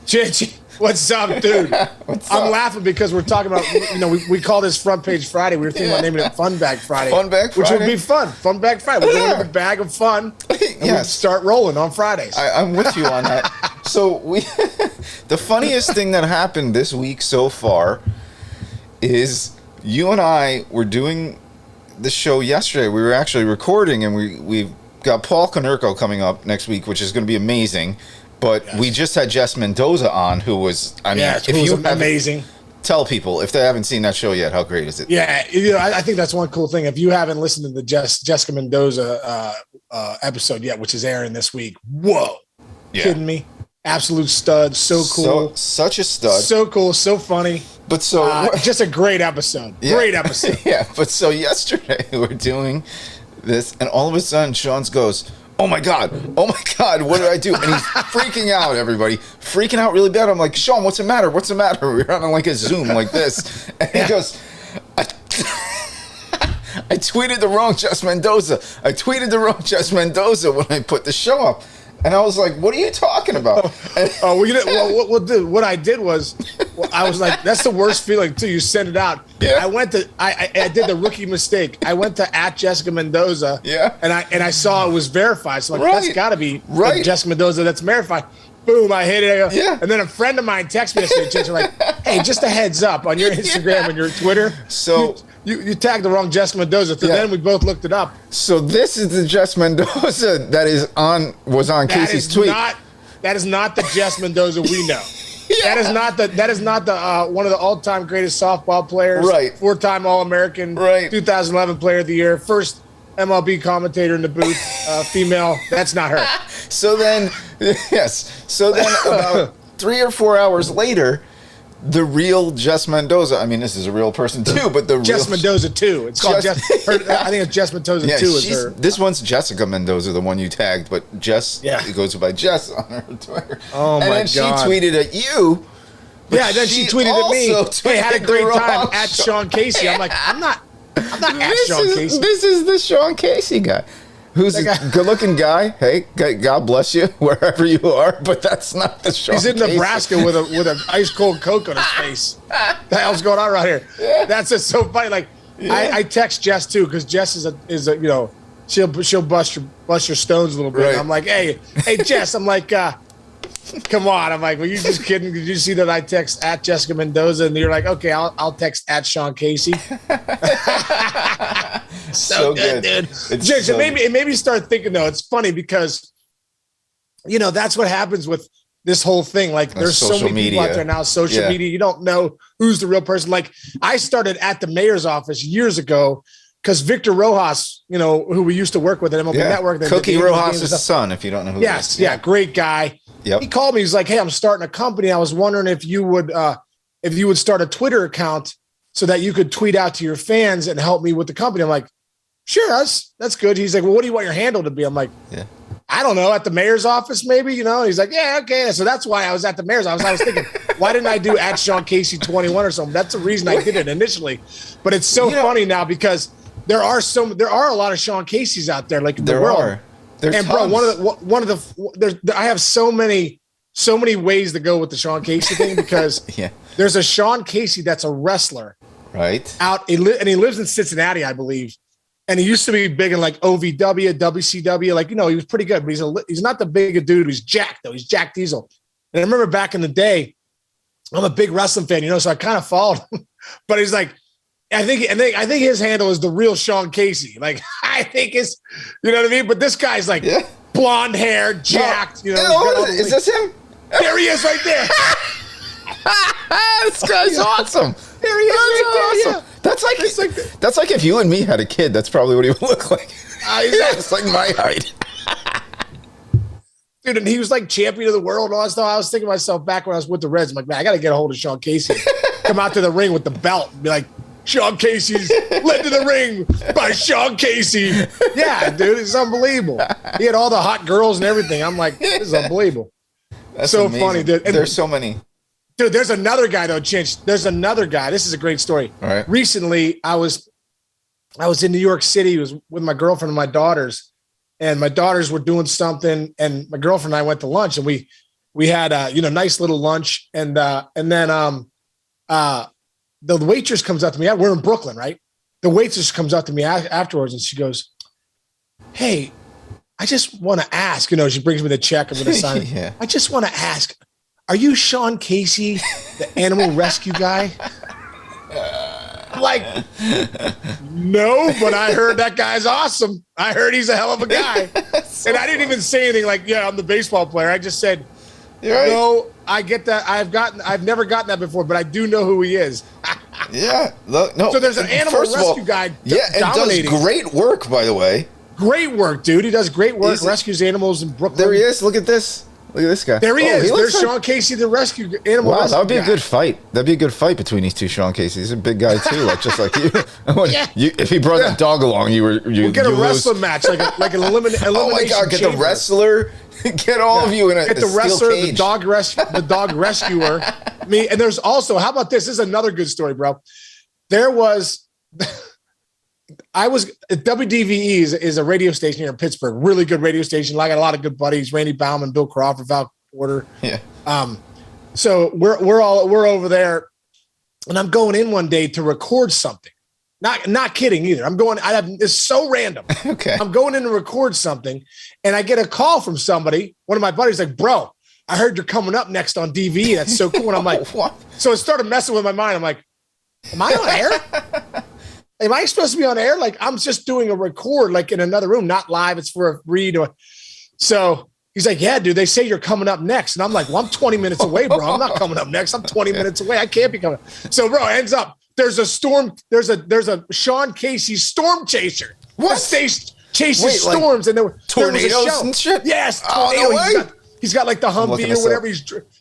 Chinch, what's up, dude? I'm laughing because we're talking about, we call this Front Page Friday. We were thinking about naming it Fun Bag Friday. Fun Bag Friday? Which would be fun. Fun Bag Friday. We're going to the bag of fun and we start rolling on Fridays. I'm with you on that. So the funniest thing that happened this week so far is you and I were doing the show yesterday. We were actually recording, and we've got Paul Konerko coming up next week, which is going to be amazing. But we just had Jess Mendoza on, who was, amazing. Tell people, if they haven't seen that show yet, how great is it? Yeah, I think that's one cool thing. If you haven't listened to the Jessica Mendoza episode yet, which is airing this week, whoa. Yeah. Kidding me? Absolute stud. So cool. Such a stud. So cool. So funny. But just a great episode. Yeah. Great episode. Yeah, but so yesterday we're doing this, and all of a sudden Sean goes, oh my God, what did I do? And he's freaking out, everybody. Freaking out really bad. I'm like, Sean, what's the matter? We're on like a Zoom like this. And he goes, I tweeted the wrong Jess Mendoza. When I put the show up. And I was like, what are you talking about? What I did was, I was like, that's the worst feeling too. You send it out. Yeah. I did the rookie mistake. I went to @Jessica Mendoza. Yeah. And I saw it was verified. So that's got to be Jessica Mendoza. That's verified. Boom, I hit it. I go, yeah. And then a friend of mine texted me yesterday, like, hey, just a heads up on your Instagram and your Twitter. So you tagged the wrong Jess Mendoza. So then we both looked it up. So this is the Jess Mendoza that was on Casey's tweet. That is not the Jess Mendoza we know. Yeah. That is not the one of the all-time greatest softball players. Right. 4-time All-American. Right. 2011 Player of the Year. First MLB commentator in the booth. Female. That's not her. So then about 3 or 4 hours later, the real Jess Mendoza. I mean, this is a real person too, but the Jess real Mendoza 2. It's called Jess. I think it's Jess Mendoza 2 is her. This one's Jessica Mendoza, the one you tagged, but Jess it goes by Jess on her Twitter. Oh my God! And then she tweeted at you. Yeah, then she tweeted at me. Hey, had a great time at Sean Casey. I'm like, I'm not at Sean Casey. This is the Sean Casey guy. Who's a good-looking guy? Hey, God bless you wherever you are, but that's not the Sean. He's in Casey. Nebraska with an ice cold Coke on his face. The hell's going on right here? Yeah. That's just so funny. Like I text Jess too because Jess is a she'll bust your stones a little bit. Right. I'm like, hey Jess. I'm like, come on. I'm like, were you just kidding? Did you see that I text @Jessica Mendoza and you're like, okay, I'll text @Sean Casey. So good, dude. Jason, it made me start thinking though. It's funny because, that's what happens with this whole thing. Like there's so many people out there now, social media, you don't know who's the real person. Like I started at the mayor's office years ago because Victor Rojas, who we used to work with at MLB Network. Cookie Rojas' son, if you don't know who he is. Yeah, great guy. Yep. He called me. He's like, hey, I'm starting a company. I was wondering if you would start a Twitter account so that you could tweet out to your fans and help me with the company. I'm like, sure, that's good. He's like, well, what do you want your handle to be? I'm like, I don't know, at the mayor's office, maybe, He's like, yeah, okay. So that's why I was at the mayor's office. I was thinking, why didn't I do @Sean Casey 21 or something? That's the reason I did it initially. But it's so funny now because there are a lot of Sean Caseys out there, like in the world. And bro, I have so many ways to go with the Sean Casey thing because there's a Sean Casey that's a wrestler, right? And he lives in Cincinnati, I believe. And he used to be big in like OVW, WCW. Like, he was pretty good, but he's not the big dude. He's jacked though. He's Jack Diesel. And I remember back in the day, I'm a big wrestling fan, so I kind of followed him. But he's like, I think his handle is the real Sean Casey. Like, I think it's, you know what I mean? But this guy's like blonde hair, jacked. Is this him? There he is right there. This guy's awesome. There he is right there. Yeah. That's like if you and me had a kid, that's probably what he would look like. It's like my height. Dude, and he was like champion of the world and all that stuff. I was thinking to myself back when I was with the Reds, I'm like, man, I got to get a hold of Sean Casey. Come out to the ring with the belt and be like, Sean Casey's led to the ring by Sean Casey. Yeah, dude, it's unbelievable. He had all the hot girls and everything. I'm like, this is unbelievable. That's so amazing. Funny, dude. And there's so many. Dude, there's another guy though, Chinch. There's another guy. This is a great story. All right. Recently, I was in New York City. It was with my girlfriend and my daughters, and my daughters were doing something, and my girlfriend and I went to lunch, and we we had nice little lunch, and then the waitress comes up to me. We're in Brooklyn, right? The waitress comes up to me afterwards, and she goes, "Hey, I just want to ask." She brings me the check. I'm going to sign it. Yeah. I just want to ask, are you Sean Casey, the animal rescue guy? I'm like, no, but I heard that guy's awesome. I heard he's a hell of a guy. And I didn't even say anything like, yeah, I'm the baseball player. I just said, Right. no, I get that. I've never gotten that before, but I do know who he is. Yeah. No. So there's an animal rescue guy. Yeah, and dominating. does great work, by the way. Great work, dude. He does great work. Rescues animals in Brooklyn. There he is. Look at this. Look at this guy. There he is. There's like... Sean Casey, the rescue animal. Wow, rescue that would be guy. a good fight. That'd be a good fight between these two Sean Caseys. He's a big guy too, just like you. Yeah. If he brought that dog along, We'll get a wrestling match, like an elimination. Oh my God! Get the wrestler. Get all of you in a Get the wrestler, cage. the dog rescuer. Me, and there's also, how about this? This is another good story, bro. There was. WDVE is a radio station here in Pittsburgh, really good radio station. I got a lot of good buddies, Randy Bauman, Bill Crawford, Val Porter. Yeah. So we're over there, and I'm going in one day to record something. Not kidding either. It's so random. Okay. I'm going in to record something, and I get a call from somebody. One of my buddies like, bro, I heard you're coming up next on DVE. That's so cool. And I'm like, what? So it started messing with my mind. I'm like, am I on air? Am I supposed to be on air? Like, I'm just doing a record, like in another room, not live. It's for a read. So he's like, yeah, dude, they say you're coming up next. And I'm like, well, I'm 20 minutes away, bro. I'm not coming up next. I'm 20 minutes away. I can't be coming. So, bro, ends up, there's a Sean Casey storm chaser. What? Chases storms. And there was tornadoes a show. and shit? Yes. Oh, tornado. no way. He's got like the Humvee or whatever.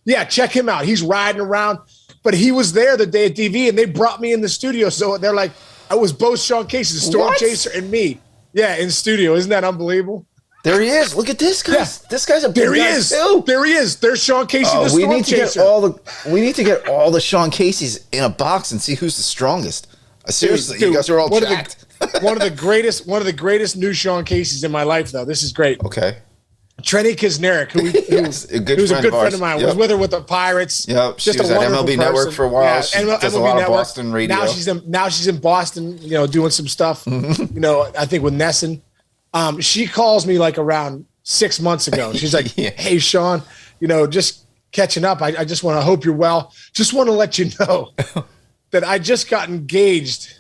Yeah, check him out. He's riding around. But he was there the day at DV, and they brought me in the studio. So they're like, I was both Sean Casey, the storm chaser, and me. Yeah, in studio. Isn't that unbelievable? There he is. Look at this guy. Yeah. This guy's a big there he guy is. Too. There he is. There's Sean Casey, the storm chaser. We need to get all the Sean Caseys in a box and see who's the strongest. Seriously, dude, you guys are all jacked. One of the greatest new Sean Caseys in my life, though. This is great. Okay. Trenny Kisnerick, who's a good friend of mine, was with her with the Pirates. Yep, she was at MLB Network for a while. Yeah, she does a lot of Boston radio. Now she's in Boston, doing some stuff. I think with Nesson. She calls me like around 6 months ago. She's like, "Hey, Sean, just catching up. I just want to hope you're well. Just want to let you know that I just got engaged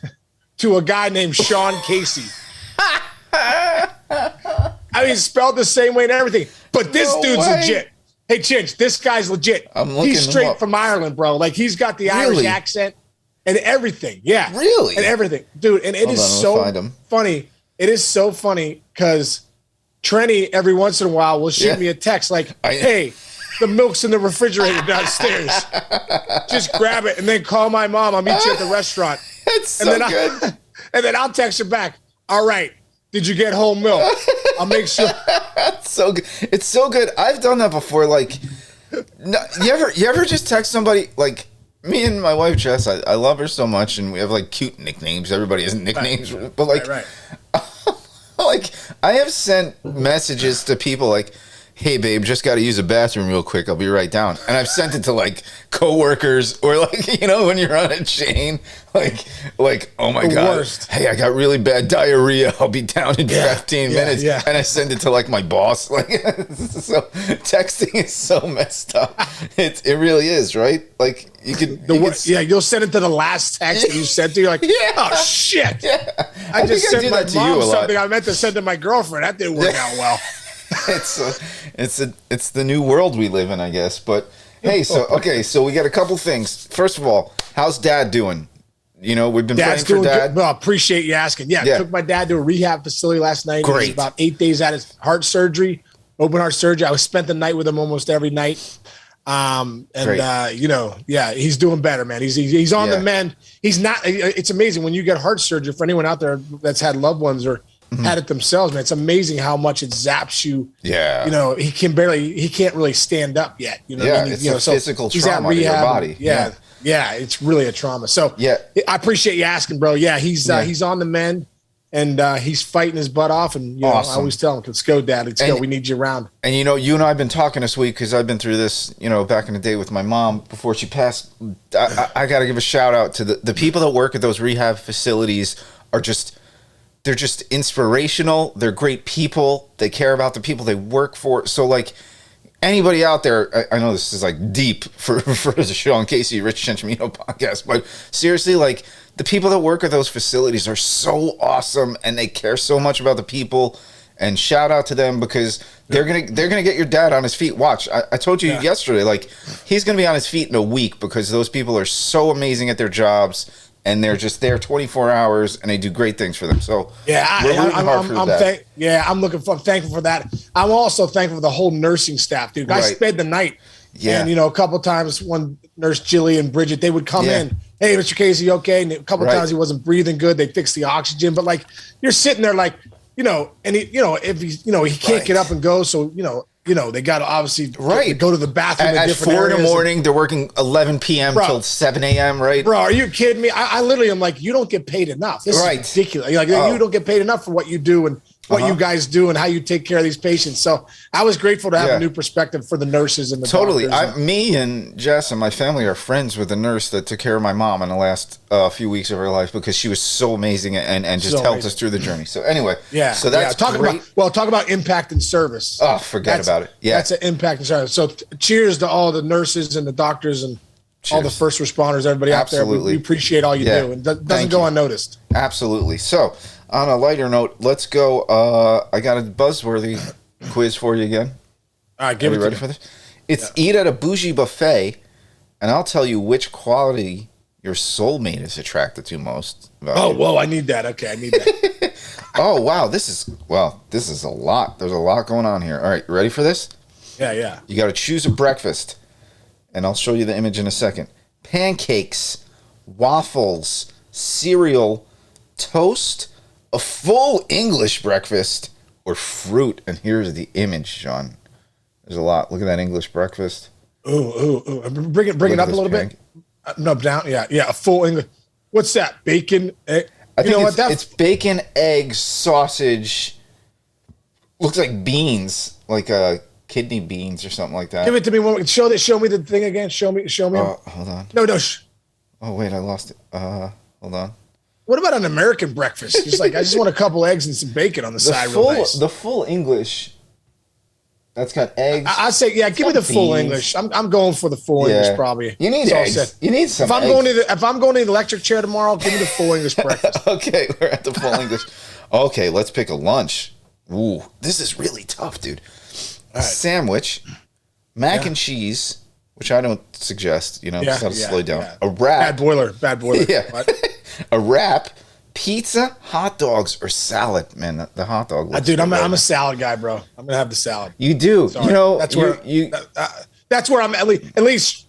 to a guy named Sean Casey." I mean, spelled the same way and everything. But this dude's legit. Hey, Chinch, this guy's legit. He's straight from Ireland, bro. Like, he's got the Irish accent and everything. Yeah. Really? And everything. Dude, and it is so funny. It is so funny because Trenny, every once in a while, will shoot me a text like, hey, the milk's in the refrigerator downstairs. Just grab it and then call my mom. I'll meet you at the restaurant. It's so good. And then I'll text her back. All right. Did you get whole milk? I'll make sure. It's so good. It's so good. I've done that before. Like, no, you ever just text somebody, like, me and my wife Jess, I love her so much, and we have like cute nicknames. Everybody has nicknames, but like, like I have sent messages to people like, hey babe, just got to use a bathroom real quick. I'll be right down. And I've sent it to like coworkers or like, when you're on a chain, like, oh my God, worst. Hey, I got really bad diarrhea. I'll be down in 15 minutes. Yeah. And I send it to like my boss. Like, so texting is so messed up. It really is, right? Like you'll send it to the last text that you sent to. You're like, oh shit. Yeah. I just sent my mom something I meant to send to my girlfriend. That didn't work out well. It's the new world we live in, I guess. But hey, so we got a couple things. First of all, how's Dad doing? We've been praying for Dad. Well, appreciate you asking. Yeah, took my dad to a rehab facility last night. Great. He was about 8 days at his heart surgery, open heart surgery. I spent the night with him almost every night. He's doing better, man. He's on the mend. He's not. It's amazing when you get heart surgery. For anyone out there that's had loved ones or had it themselves, man, it's amazing how much it zaps you. Yeah. He can't really stand up yet. It's a physical trauma to your body. Yeah, it's really a trauma. So I appreciate you asking, bro. Yeah, he's on the mend. and he's fighting his butt off. And you know, I Awesome. always tell him, "Let's go, Dad. Let's go. And- We need you around." And you know, you and I have been talking this week because I've been through this, you know, back in the day with my mom before she passed. I got to give a shout out to the people that work at those rehab facilities are just, they're just inspirational. They're great people. They care about the people they work for. So like anybody out there, I know this is like deep for the Sean Casey, Rich Ciancimino podcast, but seriously, like the people that work at those facilities are so awesome and they care so much about the people. And shout out to them because they're gonna get your dad on his feet. Watch, I told you yesterday, like he's gonna be on his feet in a week because those people are so amazing at their jobs and they're just there 24 hours and they do great things for them. So Yeah, we're rooting hard for that. I'm thankful for that. I'm also thankful for the whole nursing staff, dude. I Right. spent the night, Yeah. and you know, a couple times when Nurse Jilly and Bridget, they would come Yeah. in. Hey, Mr. Casey, you okay? And a couple Right. times he wasn't breathing good. They fixed the oxygen, but like you're sitting there, like you know, and he, you know, if he's, you know, he can't Right. get up and go, so you know, they got to obviously Right. go to the bathroom At different 4 in the areas. morning, they're working 11 p.m. Bro. till 7 a.m. Right? Bro, are you kidding me? I literally am like, you don't get paid enough. This Right. is ridiculous. Like Oh. you don't get paid enough for what you do and what Uh-huh. you guys do and how you take care of these patients. So I was grateful to have Yeah. a new perspective for the nurses and the Totally. doctors. Me and Jess and my family are friends with the nurse that took care of my mom in the last few weeks of her life because she was so amazing and just So helped amazing. us through the journey. So anyway, Yeah. So that's talk great. about impact and service. Oh, forget about it. Yeah. That's an impact and service. So cheers to all the nurses and the doctors and all the Cheers. first responders, everybody out there. Absolutely. We appreciate all you Yeah. do. And doesn't Thank go you. unnoticed. Absolutely. So, on a lighter note, let's go. I got a buzzworthy quiz for you again. All right, give Are it you to ready me. for this? It's eat at a bougie buffet, and I'll tell you which quality your soulmate is attracted to most. about Oh, you. whoa, I need that. Okay, I need that. Oh, wow. This is a lot. There's a lot going on here. All right, you ready for this? Yeah. You got to choose a breakfast, and I'll show you the image in a second. Pancakes, waffles, cereal, toast, a full English breakfast, or fruit. And here's the image, John. There's a lot. Look at that English breakfast. Ooh. Bring it Look at up a this little bit. No, down. Yeah. A full English. What's that? Bacon. I think it's bacon, eggs, sausage. Looks like beans, like kidney beans or something like that. Give it to me. Show me the thing again. Show me. Hold on. No. Oh wait, I lost it. Hold on. What about an American breakfast? Just like I just want a couple eggs and some bacon on the side. full, Real nice. the full English. That's got eggs. I say, yeah. Give me the full beans. English. I'm going for the full English probably. You need That's all I eggs. said. You need some. If I'm going to the electric chair tomorrow, give me the full English breakfast. Okay, we're at the full English. Okay, let's pick a lunch. Ooh, this is really tough, dude. Right. Sandwich, mac and cheese, which I don't suggest. You know, just gotta slow down. yeah. A wrap. Bad boiler. Yeah. What? A wrap, pizza, hot dogs, or salad. Man, the hot dog. Looks Dude, I'm good. a salad guy, bro. I'm gonna have the salad. You do. Sorry. You know, that's where you. that's where I'm at least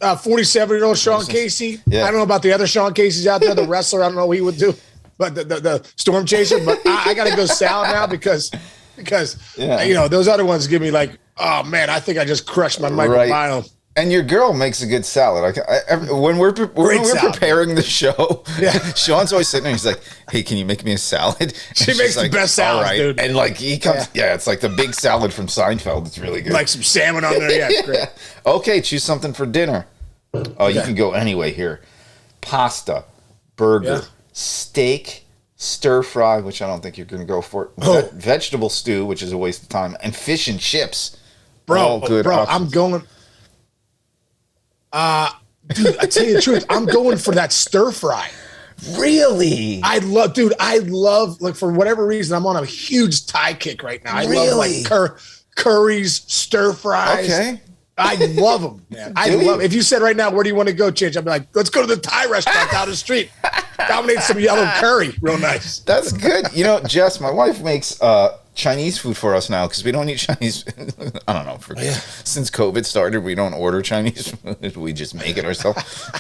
47-year-old Sean Casey. Yeah. I don't know about the other Sean Caseys out there, the wrestler. I don't know what he would do, but the storm chaser. But I got to go salad now because Yeah. you know those other ones give me like, oh man, I think I just crushed my microbiome. And your girl makes a good salad. When we're salad. preparing the show, Yeah. Sean's always sitting there. He's like, "Hey, can you make me a salad?" She And makes she's the like, best "All salads, dude." And like he comes, yeah, it's like the big salad from Seinfeld. It's really good. Like some salmon on there. Yeah, it's great. Okay, choose something for dinner. Oh, you Okay. can go anyway here. Pasta, burger, Yeah. steak, stir fry, which I don't think you're going to go for. Oh. Vegetable stew, which is a waste of time, and fish and chips. Bro, All good I'm options. going. Dude, I tell you the truth, I'm going for that stir fry. Really? I love like for whatever reason, I'm on a huge Thai kick right now. I love Really? like curries, stir fries. Okay. I love them, man. I Do you? love. If you said right now, where do you want to go, Change? I'd be like, let's go to the Thai restaurant down the street. Dominate some yellow curry, real nice. That's good. You know, Jess, my wife makes Chinese food for us now because we don't eat Chinese. I don't know. Since COVID started, we don't order Chinese food. We just make it ourselves.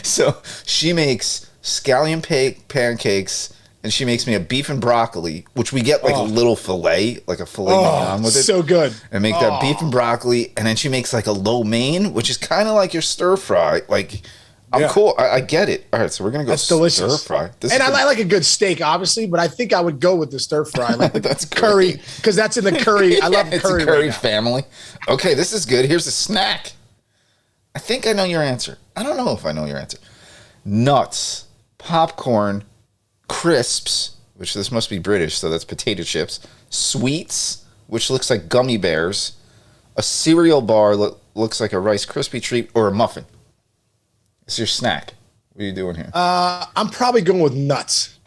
so she makes scallion pancakes, and she makes me a beef and broccoli, which we get like a little fillet, like a filet mignon with it. So good. And make that beef and broccoli, and then she makes like a lo mein, which is kind of like your stir fry, like I'm cool. I get it. All right, so we're gonna go That's delicious. stir fry. And I like a good steak, obviously, but I think I would go with the stir fry, like the That's curry, great. because that's in the curry. I love It's curry. a curry right now. family. Okay, this is good. Here's a snack. I think I know your answer. I don't know if I know your answer. Nuts, popcorn, crisps, which this must be British, so that's potato chips, sweets, which looks like gummy bears, a cereal bar looks like a Rice Krispie treat, or a muffin. It's your snack. What are you doing here? I'm probably going with nuts.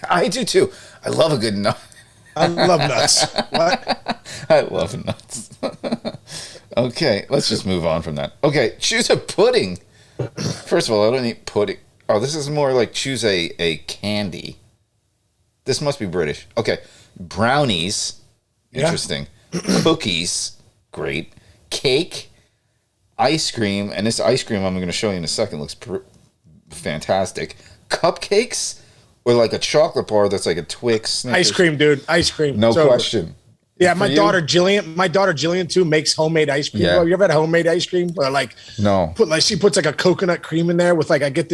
I do too. I love a good nut. I love nuts. What? I love nuts. Okay, let's just move on from that. Okay, choose a pudding. First of all, I don't eat pudding. Oh, this is more like choose a candy. This must be British. Okay, brownies. Yeah. Interesting. Cookies. Great. Cake. Ice cream. And this ice cream I'm going to show you in a second looks fantastic. Cupcakes. Or like a chocolate bar that's like a Twix. Snickers. Ice cream, dude. Ice cream. No It's over. question. Yeah, For my you? daughter Jillian too makes homemade ice cream. Yeah. Bro. You ever had homemade ice cream? Or like No. she puts like a coconut cream in there with like I get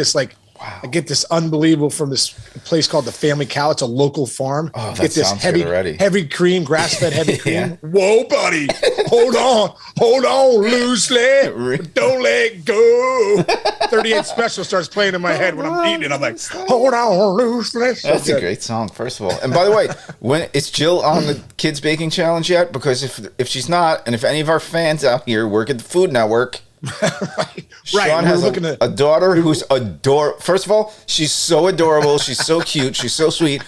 this unbelievable from this place called the Family Cow. It's a local farm. Oh, that get this sounds good already. heavy cream, grass fed heavy cream. Yeah. Whoa, buddy, hold on, loosely, don't let go. 38 Special starts playing in my head when I'm eating it. I'm like, hold on, loosely. So That's a good. great song, first of all. And by the way, when is Jill on the Kids Baking Challenge yet? Because if she's not, and if any of our fans out here work at the Food Network, right. Sean We're has looking at a daughter who's adorable. First of all, she's so adorable. She's so cute. She's so sweet.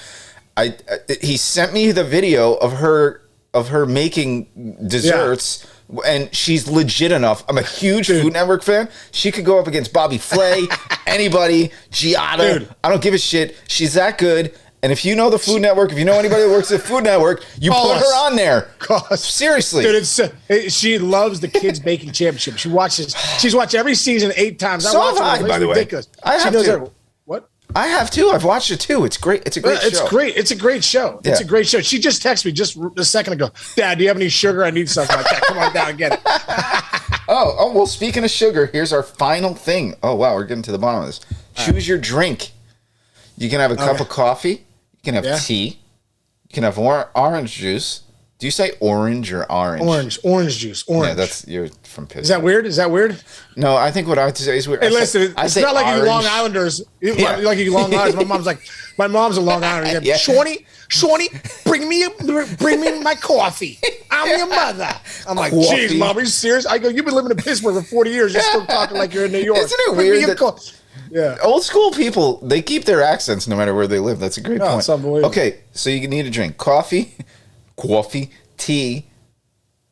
He sent me the video of her making desserts. And she's legit enough. I'm a huge Food Network fan. She could go up against Bobby Flay, anybody, Giada. Dude. I don't give a shit. She's that good. And if you know the Food Network, if you know anybody that works at Food Network, you Call put us. her on there. Cause, Seriously. dude, she loves the Kids Baking Championship. She's watched every season 8 times. So watch have it. I, by It's the way. ridiculous. I She have knows to. every- What? I have too. I've watched it too. It's great. It's a great show. It's great. It's a great show. It's Yeah. a great show. She just texted me just a second ago. Dad, do you have any sugar? I need something like that. Come on down and get it. Oh, well, speaking of sugar, here's our final thing. Oh, wow, we're getting to the bottom of this. Choose your drink. You can have a cup of coffee. You can have tea. You can have orange juice. Do you say orange or orange? Orange juice. Orange. Yeah, you're from Pittsburgh. Is that weird? Is that weird? No, I think what I have to say is weird. Hey, listen, it's not like you Long Islanders. Like you Long Islanders. My mom's a Long Islander. Yeah. Shawnee, bring me my coffee. I'm your mother. I'm like, Coffee. geez, Mom, are you serious? I go, you've been living in Pittsburgh for 40 years. You're still talking like you're in New York. Isn't it Bring me weird your that- coffee. Yeah. Old school people, they keep their accents no matter where they live. That's a great point. It's unbelievable. Okay, so you need a drink. Coffee, tea,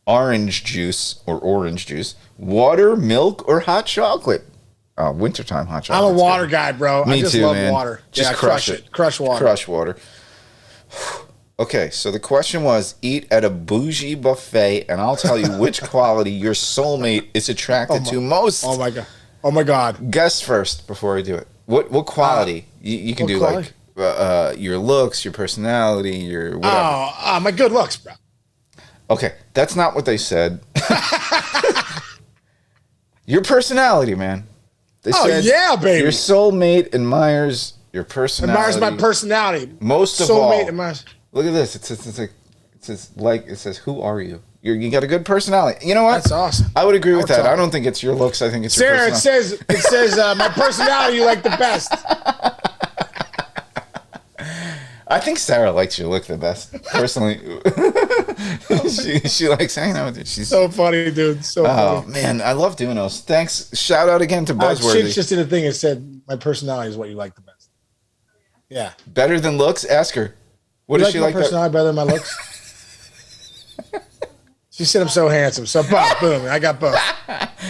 orange juice, water, milk, or hot chocolate. Oh, wintertime hot chocolate. I'm a water guy, bro. Me I just too, love man. water. Just Yeah, crush it. Crush water. Crush water. Okay, so the question was eat at a bougie buffet, and I'll tell you which quality your soulmate is attracted to most. Oh my god. Oh my god. Guess first before I do it. What quality? You can what do quality? like your looks, your personality, your whatever. My good looks, bro. Okay, that's not what they said. Your personality, man. They Oh, yeah, baby. Your soulmate admires your personality. Admires my personality. Most of Soulmate all. admires. Look at this. It says, who are you? You got a good personality. You know what? That's awesome. I would agree with I'll that. tell I don't think it's your looks. I think it's your Sarah, personality. it says my personality you like the best. I think Sarah likes your look the best, personally. she likes hanging out with you. She's So funny, dude. So oh funny. man, I love doing those. Thanks. Shout out again to Shit Buzzworthy. just did a thing and said my personality is what you like the best. Yeah. Better than looks? Ask her. What You does like she my like? personality better than my looks? She said I'm so handsome. So boom, I got both.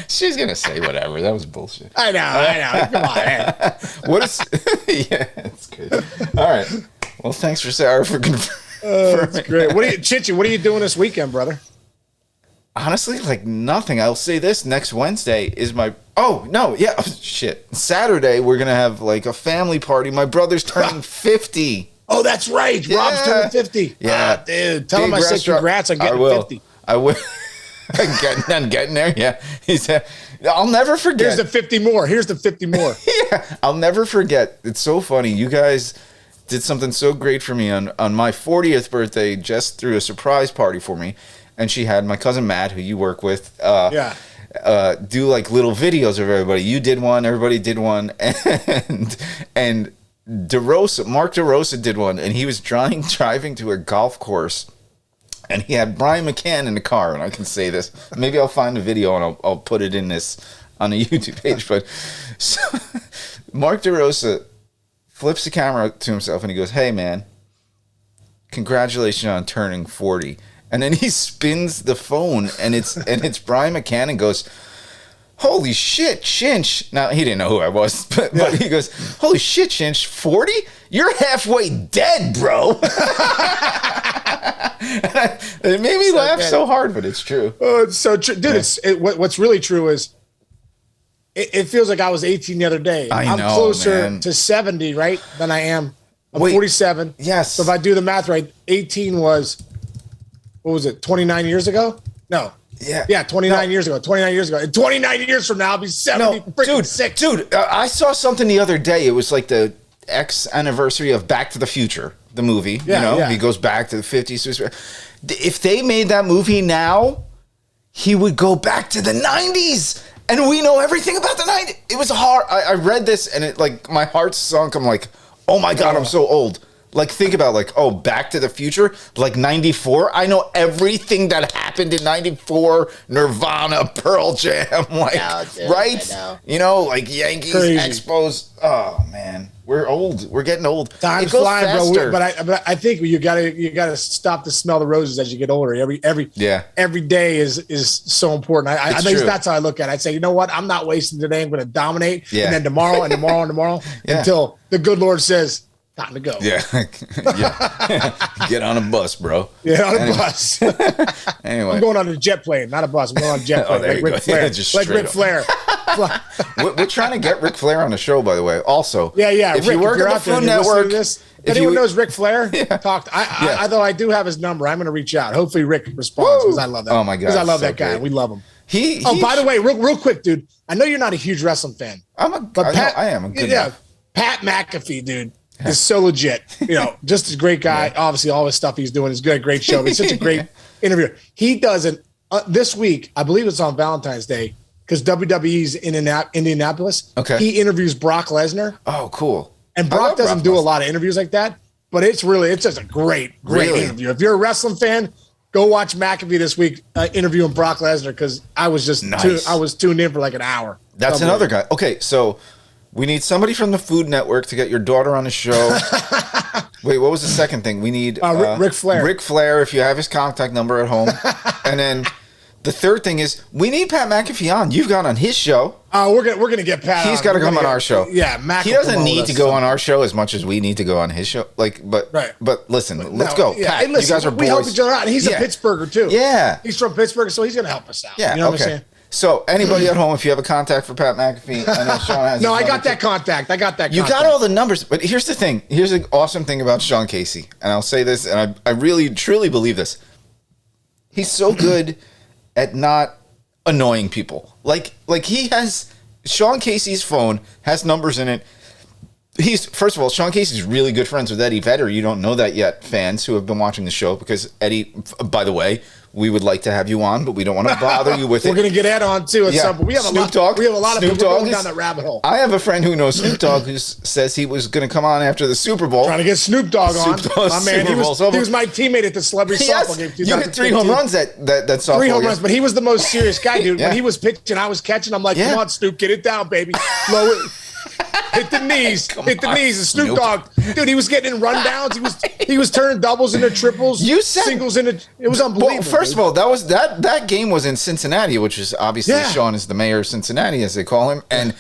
She's gonna say whatever. That was bullshit. I know. Come on, man. What is? Yeah, it's good. All right. Well, thanks for Sarah for confirming. That's great. Chichi, what are you doing this weekend, brother? Honestly, like nothing. I'll say this: next Wednesday is my. Oh no, yeah, shit. Saturday we're gonna have like a family party. My brother's turning 50. Oh, that's right. Rob's Yeah. turning 50. Yeah. Dude. Tell him Big I said restaurant. congrats on I getting will. 50. I will. I'm getting there. Yeah. He said, I'll never forget. Here's the 50 more. Here's the 50 more. Yeah. I'll never forget. It's so funny. You guys did something so great for me on my 40th birthday. Jess threw a surprise party for me. And she had my cousin Matt, who you work with, do like little videos of everybody. You did one, everybody did one, and Mark DeRosa did one, and he was driving to a golf course, and he had Brian McCann in the car, and I can say this. Maybe I'll find a video and I'll put it in this on the YouTube page. But so, Mark DeRosa flips the camera to himself and he goes, "Hey man, congratulations on turning 40." And then he spins the phone, and it's Brian McCann, and goes, "Holy shit, Shinch!" Now he didn't know who I was, but he goes, "Holy shit, Shinch, 40? You're halfway dead, bro." It made me laugh so hard, but it's true. Oh, it's so true, dude. What's really true is it feels like I was 18 the other day. I'm closer to 70, right, than I am. I'm 47. Yes. So if I do the math right, 18 was. What was it, 29 years ago? No. Yeah, 29 years ago. 29 years ago. And 29 years from now, I'll be 70 freaking six. Dude, I saw something the other day. It was like the X anniversary of Back to the Future, the movie. He goes back to the 50s. If they made that movie now, he would go back to the 90s. And we know everything about the 90s. It was hard. I read this, and it like my heart sunk. I'm like, oh my God, I'm so old. Like, think about, like, Back to the Future, like 94. I know everything that happened in 94, Nirvana, Pearl Jam, like, right? You know, like Yankees, Expos. Oh, man. We're old. We're getting old. Time's flying, bro. But I think you gotta stop to smell the roses as you get older. Every day is so important. I think that's how I look at it. I say, you know what? I'm not wasting today. I'm going to dominate. Yeah. And then tomorrow and tomorrow and tomorrow until the good Lord says, time to go. Yeah. Get on a bus, bro. Yeah, on a bus. Anyway. I'm going on a jet plane, not a bus. I'm going on a jet plane. Like Ric Flair. Like Ric Flair. We're trying to get Ric Flair on the show, by the way. Also. Yeah. If you work at the Food Network. If anyone knows Ric Flair, talk. Though I do have his number. I'm going to reach out. Hopefully Rick responds because I love that. Oh, my God. Because I love that guy. We love him. By the way, real quick, dude. I know you're not a huge wrestling fan. I am a good enough. Pat McAfee, dude. Is so legit, just a great guy. Obviously, all his stuff he's doing is good. Great show. He's such a great interviewer. He does it this week. I believe it's on Valentine's Day because WWE's in Indianapolis. Okay. He interviews Brock Lesnar. Oh, cool. And Brock doesn't do a lot of interviews like that, but it's just a great interview. If you're a wrestling fan, go watch McAfee this week interviewing Brock Lesnar because I was just I was tuned in for like an hour. That's another guy. Okay, so. We need somebody from the Food Network to get your daughter on the show. Wait, what was the second thing? We need Ric Flair. Ric Flair, if you have his contact number at home. And then the third thing is we need Pat McAfee on. You've gone on his show. We're gonna get Pat. He's got to come on our show. Yeah, Mac. He doesn't need to go on our show as much as we need to go on his show. But listen, let's go. Yeah, Pat, you guys are boys. We help each other out. And he's a Pittsburgher too. Yeah, he's from Pittsburgh, so he's gonna help us out. Yeah, you know what I'm saying. So anybody at home, if you have a contact for Pat McAfee, I know Sean has. No, I got that contact. You got all the numbers, but here's the thing. Here's the awesome thing about Sean Casey, and I'll say this, and I really truly believe this. He's so good at not annoying people. Like he has Sean Casey's phone has numbers in it. First of all, Sean Casey's really good friends with Eddie Vedder. You don't know that yet, fans who have been watching the show, because Eddie, by the way, we would like to have you on, but we don't want to bother you with it. We're going to get Ed on too at some point. We have a lot of people going down that rabbit hole. I have a friend who knows Snoop Dogg who says he was going to come on after the Super Bowl. Trying to get Snoop Dogg on. My man, he was my teammate at the celebrity softball game. You hit 3 home runs that softball 3 home runs, but he was the most serious guy, dude. When he was pitching, I was catching. I'm like, come on, Snoop, get it down, baby. Low it. Hit the knees. Hit the knees. And Snoop Dogg, dude, he was getting in rundowns. He was turning doubles into triples. Singles into. It was unbelievable. Well, first of all, that game was in Cincinnati, which is obviously Sean is the mayor of Cincinnati, as they call him. And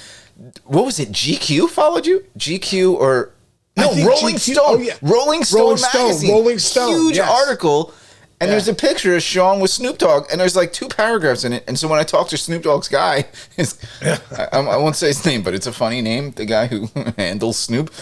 what was it? GQ followed you? GQ or no? Rolling GQ, Stone. Rolling Stone magazine. Rolling Stone. Huge article. And there's a picture of Sean with Snoop Dogg, and there's like 2 paragraphs in it. And so when I talk to Snoop Dogg's guy, I won't say his name, but it's a funny name, the guy who handles Snoop.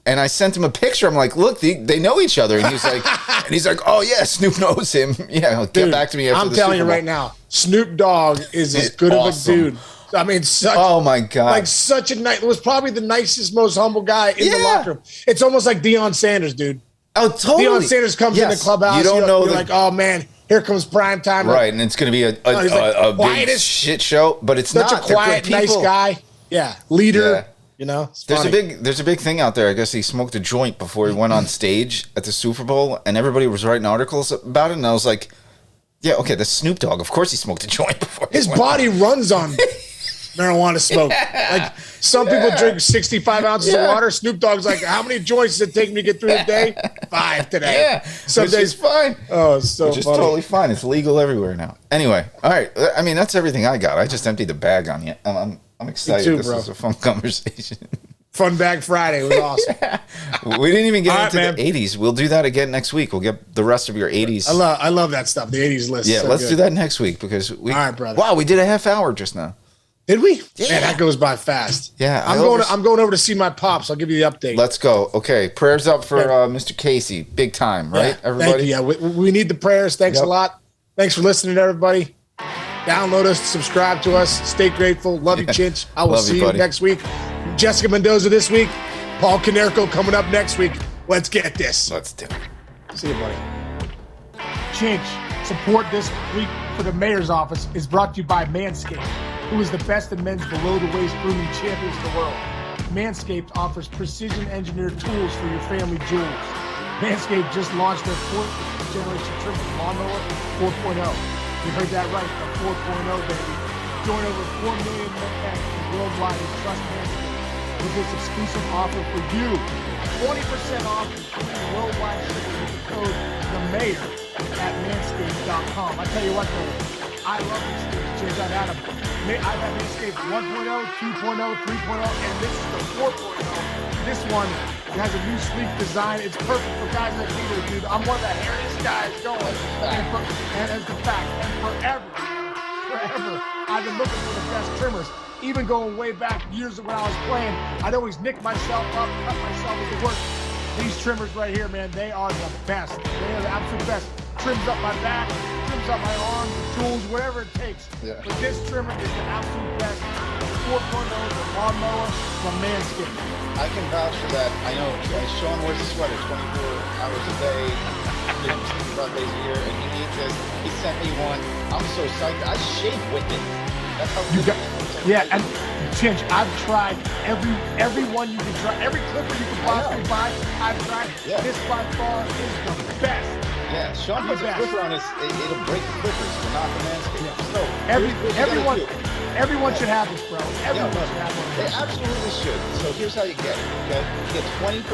And I sent him a picture. I'm like, look, they know each other. And he's like, oh yeah, Snoop knows him. Yeah, get Dude, back to me after I'm the telling Super you Bowl. right now, Snoop Dogg is as good awesome. of a dude. I mean, Oh my god, like such a nice. Was probably the nicest, most humble guy in the Yeah. locker room. It's almost like Deion Sanders, dude. oh totally. Deion Sanders comes in the clubhouse. You don't know you're like, oh man, here comes prime time. right, and it's going to be he's like a big quietest- shit show, but it's Such not. a They're quiet, good nice people. guy. Yeah, leader. Yeah. You know, it's There's funny. a big thing out there. I guess he smoked a joint before he went on stage at the Super Bowl, and everybody was writing articles about it. And I was like, "Yeah, okay, that's Snoop Dogg. Of course he smoked a joint before." His body runs on marijuana smoke. Like some people drink 65 ounces of water. Snoop Dogg's like, how many joints does it take me to get through the day? 5 today. Yeah, Some which days is fine. Oh, it's so Which is funny. totally fine. It's legal everywhere now. Anyway, all right. I mean, that's everything I got. I just emptied the bag on you. I'm excited. too, this bro. was a fun conversation. Fun Bag Friday was awesome. We didn't even get All into right, the 80s. We'll do that again next week. We'll get the rest of your 80s. I love that stuff. The 80s list. Yeah, so let's good. do that next week because we. All right, brother. Wow, we did a half hour just now. Did we? Yeah. Man, that goes by fast. Yeah, I'm going over to see my pops. I'll give you the update. Let's go. Okay, prayers up for Mr. Casey. Big time, right? Yeah, Everybody. Thank you. Yeah, we need the prayers. Thanks Yep. a lot. Thanks for listening, everybody. Download us, subscribe to us. Stay grateful. Love you, Chinch. I will Love you, see you buddy. next week. Jessica Mendoza this week. Paul Konerko coming up next week. Let's get this. Let's do it. See you, buddy. Chinch, support this week for the mayor's office is brought to you by Manscaped, who is the best in men's below-the-waist grooming champions in the world. Manscaped offers precision-engineered tools for your family jewels. Manscaped just launched their 4th generation trimmer lawnmower 4.0. You heard that right, a 4.0, baby. Join over 4 million men worldwide who trust Manscaped with this exclusive offer for you. 20% off including worldwide shipping with the code THEMAYOR at manscaped.com. I tell you what, though, I love these things. Cheers, I've had them. I've had Manscaped 1.0, 2.0, 3.0, and this is the 4.0. This one has a new sleek design. It's perfect for guys like me, dude. I'm one of the hairiest guys going. And as the fact, and forever, I've been looking for the best trimmers. Even going way back years when I was playing, I'd always nick myself up, cut myself as it worked. These trimmers right here, man, they are the best. They are the absolute best. Trims up my back, trims up my arms, the tools, whatever it takes. Yeah. But this trimmer is the absolute best. 4.0, the lawnmower from Manscaped. I can vouch for that. I know Sean wears a sweater 24 hours a day, 365 days a year, and he needs this. He sent me one. I'm so psyched. I shave with it. That's how You good got, it is. yeah, and Chinch, I've tried every one you can try, every clipper you can possibly buy. I've tried. Yeah. This by far is the best. Yeah, Sean The puts a best. clipper on his, it'll break the clippers, but not the Manscaped. So, Every, here's what you gotta do. everyone should have this, bro. Everyone Yeah, should have They one. absolutely should. So here's how you get it, okay? You get 20%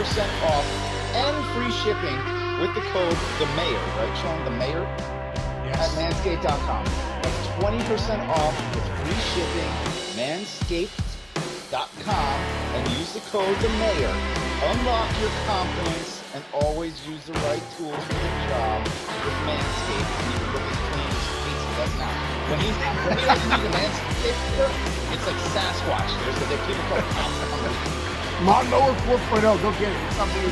off and free shipping with the code THEMAYOR, right, Sean? The Mayor at Yes. manscaped.com. That's 20% off with free shipping, manscaped.com, and use the code THEMAYOR. Unlock your confidence and always use the right tools for the job with Manscaped. And you can look as clean as Casey does now. When he doesn't use a Manscaped, it's like Sasquatch. There's people call it cops. Lawnmower 4.0. Go get it. It's something.